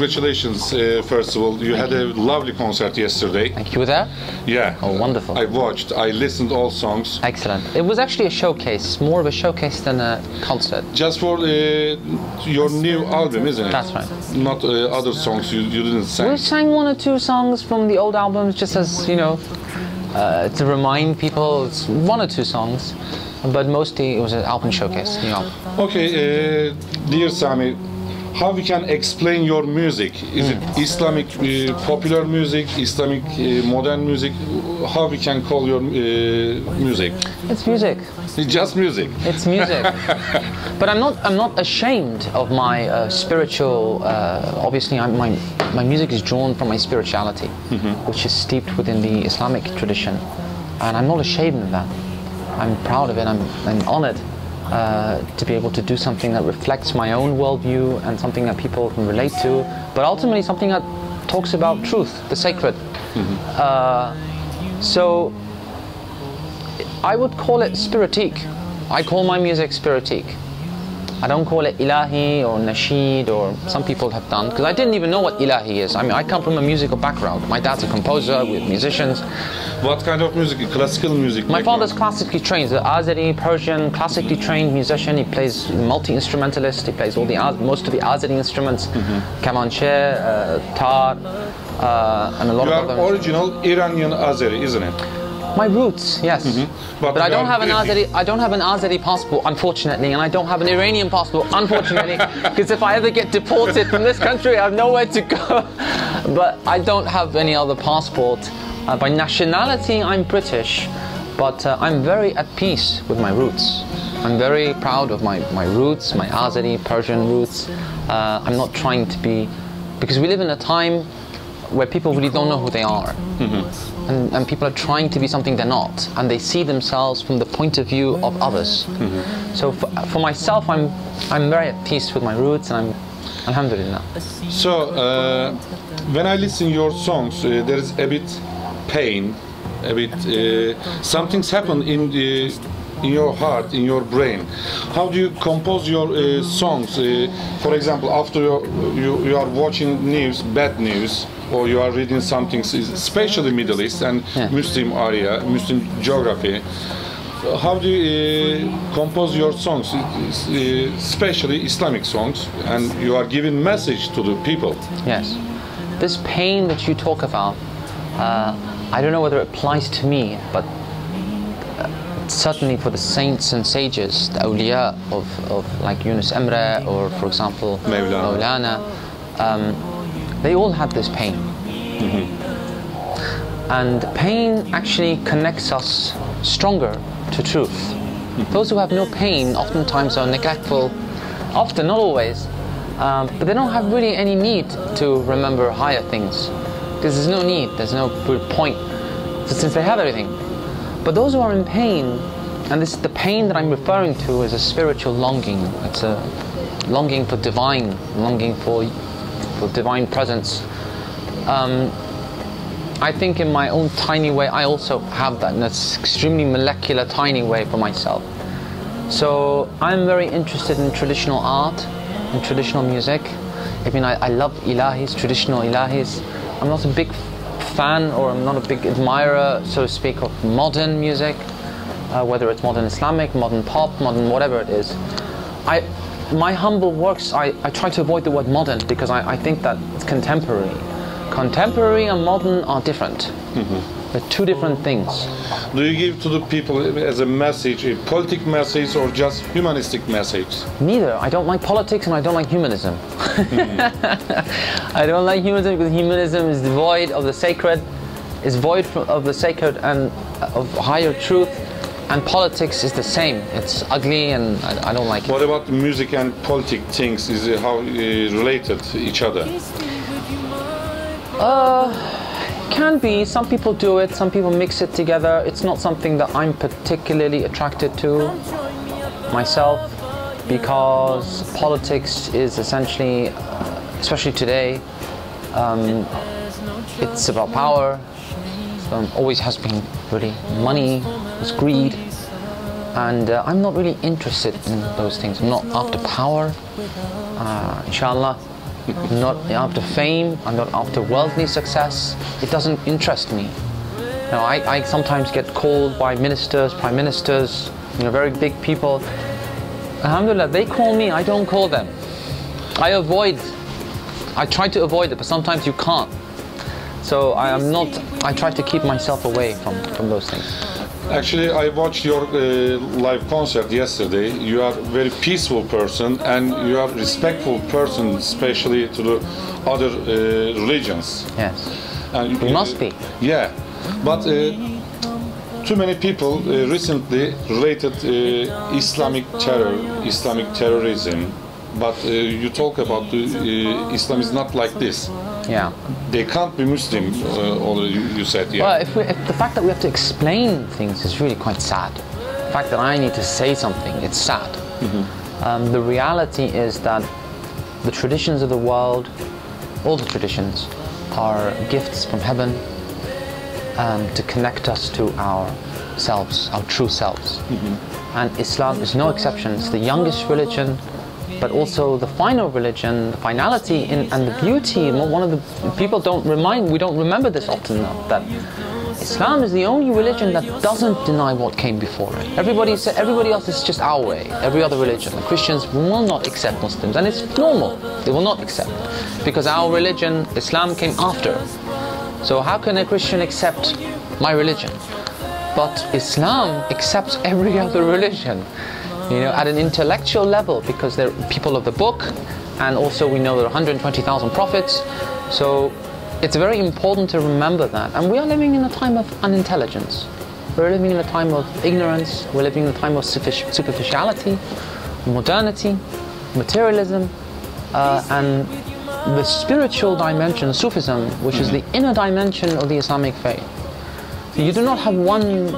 congratulations, first of all. You had a lovely concert yesterday. Thank you. You were there? Yeah. Oh, wonderful. I watched, I listened all songs. Excellent. It was actually a showcase, more of a showcase than a concert. Just for your new album, isn't it? That's right. Not other songs you didn't sing. We sang one or two songs from the old albums, just as, you know, to remind people. It's one or two songs, but mostly it was an album showcase, new album. Okay, dear Sami, how we can explain your music? Is it Islamic popular music, Islamic modern music? How we can call your music? It's music. It's just music. It's music. But I'm not ashamed of my spiritual. Obviously, my music is drawn from my spirituality, which is steeped within the Islamic tradition, and I'm not ashamed of that. I'm proud of it. I'm honored to be able to do something that reflects my own worldview and something that people can relate to, but ultimately something that talks about truth, the sacred. So I would call it spiritique. I call my music spiritique. I don't call it ilahi or nasheed, or some people have done, because I didn't even know what ilahi is. I mean, I come from a musical background. My dad's a composer with musicians. What kind of music? Classical music? My father's classically trained, the Azeri, Persian, classically trained musician. He plays multi-instrumentalist. He plays all the most of the Azeri instruments, kamanche, tar, and a lot of other. You are original Iranian Azeri, isn't it? My roots, yes. But I don't have an Azeri. I don't have an Azeri passport, unfortunately, and I don't have an Iranian passport, unfortunately, because if I ever get deported from this country, I have nowhere to go. But I don't have any other passport. By nationality, I'm British, but I'm very at peace with my roots. I'm very proud of my roots, my Azeri, Persian roots. I'm not trying to be, because we live in a time where people really don't know who they are. And people are trying to be something they're not, and they see themselves from the point of view of others. So for myself, I'm very at peace with my roots, and I'm alhamdulillah. So when I listen your songs, there is a bit pain, a bit something's happened in your heart, in your brain. How do you compose your songs? For example, after you are watching news, bad news, or you are reading something, especially Middle East and Muslim area, Muslim geography. How do you compose your songs, especially Islamic songs, and you are giving message to the people? Yes. This pain that you talk about, I don't know whether it applies to me, but certainly for the saints and sages, the awliya of like Yunus Emre, or for example Maulana, they all had this pain. And pain actually connects us stronger to truth. Those who have no pain oftentimes are neglectful, often, not always, but they don't have really any need to remember higher things, because there's no need, there's no point, since they have everything. But those who are in pain, and this, the pain that I'm referring to is a spiritual longing. It's a longing for divine, longing for divine presence. I think in my own tiny way, I also have that in an extremely molecular, tiny way for myself. So I'm very interested in traditional art and traditional music. I mean, I love ilahis, traditional ilahis. I'm not a big fan, or I'm not a big admirer, so to speak, of modern music, whether it's modern Islamic, modern pop, modern whatever it is. My humble works, I try to avoid the word modern, because I think that it's contemporary. Contemporary and modern are different. They're two different things. Do you give to the people as a message, a politic message, or just humanistic message? Neither. I don't like politics, and I don't like humanism. I don't like humanism because humanism is devoid of the sacred, is void of the sacred and of higher truth. And politics is the same. It's ugly, and I don't like it. What about music and politic things? Is it how related to each other? Can be. Some people do it. Some people mix it together. It's not something that I'm particularly attracted to myself, because politics is essentially, especially today, it's about power. Always has been really money, it's greed, and I'm not really interested in those things. I'm not after power. Inshallah, I'm not after fame. I'm not after worldly success. It doesn't interest me. You know, I sometimes get called by ministers, prime ministers, you know, very big people. Alhamdulillah, they call me, I don't call them. I try to avoid it, but sometimes you can't. So I try to keep myself away from those things. Actually, I watched your live concert yesterday. You are a very peaceful person and you are a respectful person, especially to the other religions. Yes, And you must be. Yeah, but too many people recently related Islamic terror, Islamic terrorism. But you talk about Islam is not like this. Yeah. They can't be Muslim, already you said. Yeah. Well, if the fact that we have to explain things is really quite sad. The fact that I need to say something, it's sad. Mm-hmm. The reality is that the traditions of the world, all the traditions, are gifts from heaven to connect us to ourselves, our true selves. Mm-hmm. And Islam is no exception. It's the youngest religion, but also the final religion, the finality and the beauty. One of the people we don't remember this often enough, that Islam is the only religion that doesn't deny what came before it. Everybody else is just our way, every other religion. The Christians will not accept Muslims, and it's normal, they will not accept, because our religion, Islam, came after. So how can a Christian accept my religion? But Islam accepts every other religion. You know, at an intellectual level, because they're people of the book, and also we know there are 120,000 prophets. So it's very important to remember that. And we are living in a time of unintelligence. We're living in a time of ignorance. We're living in a time of superficiality, modernity, materialism, and the spiritual dimension, Sufism, which is the inner dimension of the Islamic faith. You do not have one.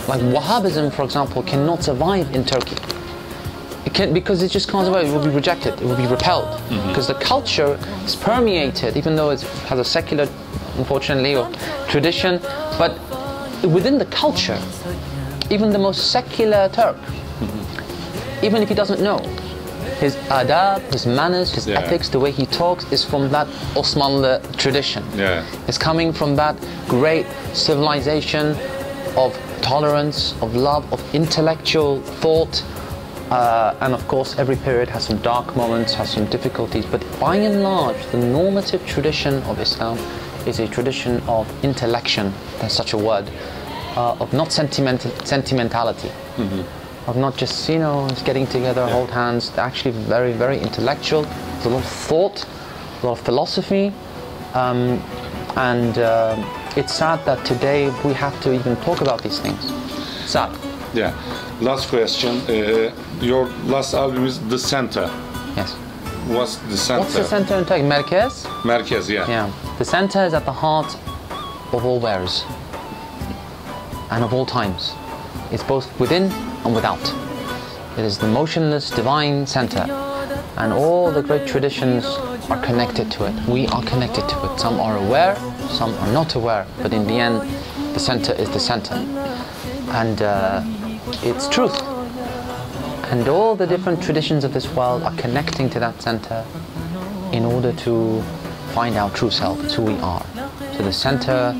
Like Wahhabism, for example, cannot survive in Turkey. It can't, because it just can't survive. It will be rejected. It will be repelled. Because the culture is permeated, even though it has a secular, unfortunately, or tradition. But within the culture, even the most secular Turk, even if he doesn't know, his adab, his manners, his ethics, the way he talks is from that Osmanlı tradition. Yeah. It's coming from that great civilization of tolerance, of love, of intellectual thought, and of course every period has some dark moments, has some difficulties, but by and large the normative tradition of Islam is a tradition of intellection, there's such a word, of not sentimentality, of not just, you know, getting together, hold hands. They're actually very, very intellectual. There's a lot of thought, a lot of philosophy, and it's sad that today we have to even talk about these things. Sad. Yeah. Last question. Your last album is The Center. Yes. What's the center? What's the center in Turkey? Merkez? Merkez, yeah. Yeah. The center is at the heart of all bearers and of all times. It's both within and without. It is the motionless divine center, and all the great traditions are connected to it. We are connected to it. Some are aware, some are not aware, but in the end the center is the center, and it's truth. And all the different traditions of this world are connecting to that center in order to find our true self. It's who we are. So the center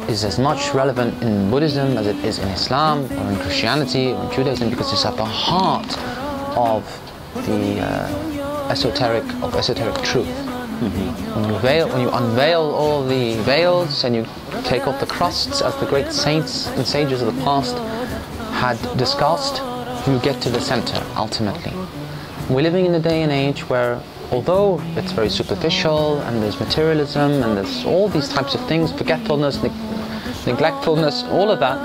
is as much relevant in Buddhism as it is in Islam or in Christianity or in Judaism, because it's at the heart of the esoteric truth. When you unveil all the veils and you take off the crusts, as the great saints and sages of the past had discussed, you get to the center ultimately. We're living in a day and age where, although it's very superficial and there's materialism and there's all these types of things, forgetfulness, neglectfulness, all of that,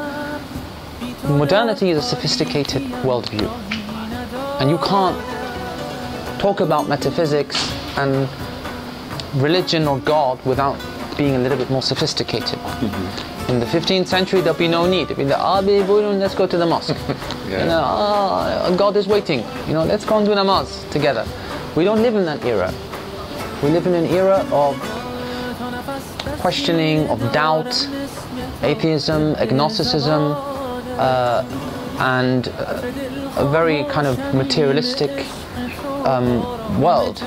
modernity is a sophisticated worldview. And you can't talk about metaphysics and religion or God without being a little bit more sophisticated. In the 15th century, there'll be no need. It'll be let's go to the mosque. You know, God is waiting. You know, let's go and do namaz together. We don't live in that era. We live in an era of questioning, of doubt, atheism, agnosticism, and a very kind of materialistic world.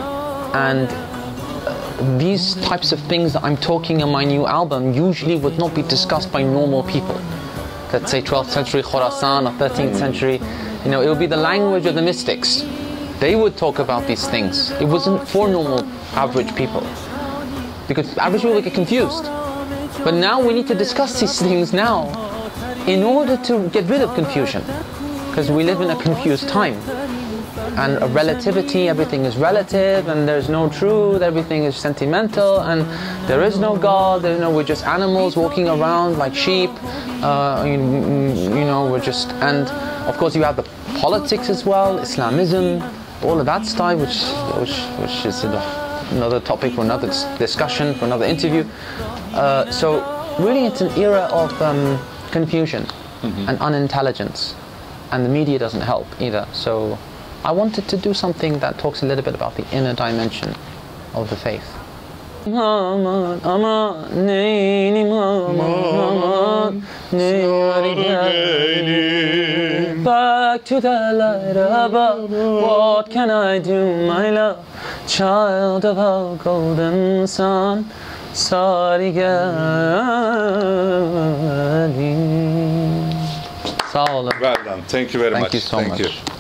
And these types of things that I'm talking in my new album usually would not be discussed by normal people. Let's say 12th century Khorasan or 13th century, you know, it would be the language of the mystics. They would talk about these things. It wasn't for normal, average people. Because average people would get confused. But now we need to discuss these things now in order to get rid of confusion. Because we live in a confused time. And a relativity, everything is relative, and there's no truth, everything is sentimental, and there is no God, you know, we're just animals walking around like sheep, you know, we're just, and of course you have the politics as well, Islamism, all of that stuff, which is another topic for another discussion, for another interview. So really it's an era of confusion and unintelligence, and the media doesn't help either. So I wanted to do something that talks a little bit about the inner dimension of the faith. Back to the light above, what can I do, my love? Child of our golden sun, sorry, Well done. Thank you very much. Thank you so much.